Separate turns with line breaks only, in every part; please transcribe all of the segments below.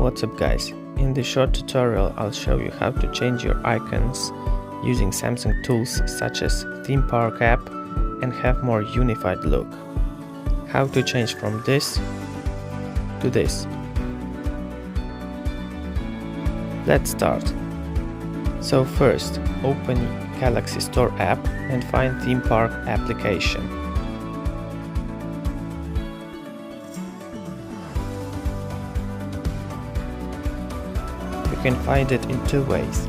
What's up guys, in this short tutorial I'll show you how to change your icons using Samsung tools such as Theme Park app and have more unified look. How to change from this to this. Let's start. So first, open Galaxy Store app and find Theme Park application. You can find it in two ways,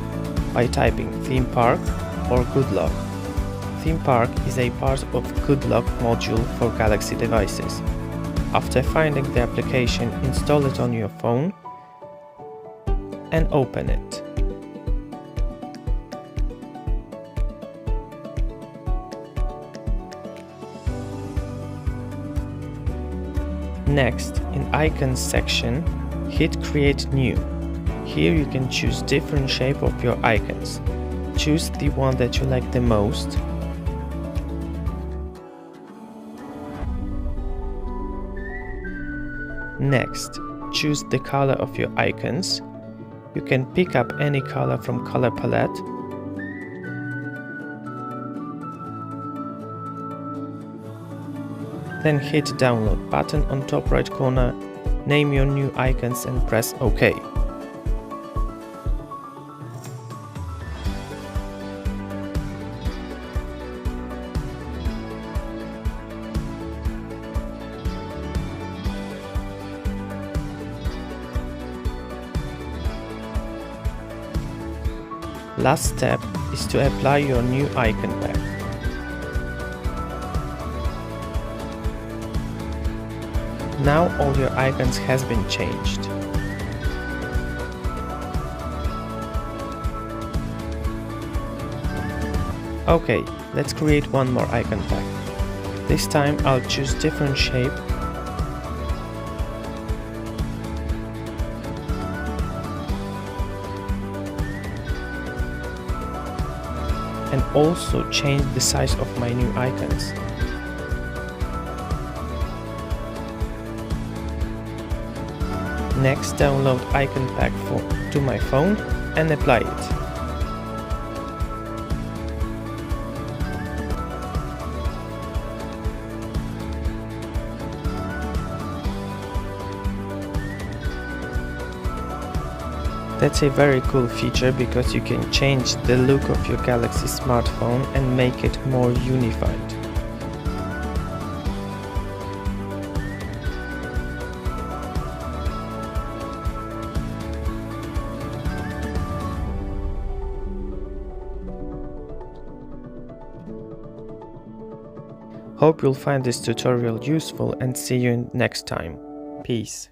by typing Theme Park or Good Lock. Theme Park is a part of Good Lock module for Galaxy devices. After finding the application, install it on your phone and open it. Next, in Icons section, hit Create New. Here you can choose different shape of your icons. Choose the one that you like the most. Next, choose the color of your icons. You can pick up any color from color palette. Then hit download button on top right corner, name your new icons and press OK. Last step is to apply your new icon pack. Now all your icons has been changed. Okay, let's create one more icon pack. This time I'll choose different shape . And also change the size of my new icons. Next, download icon pack to my phone and apply it. That's a very cool feature because you can change the look of your Galaxy smartphone and make it more unified. Hope you'll find this tutorial useful and see you next time. Peace.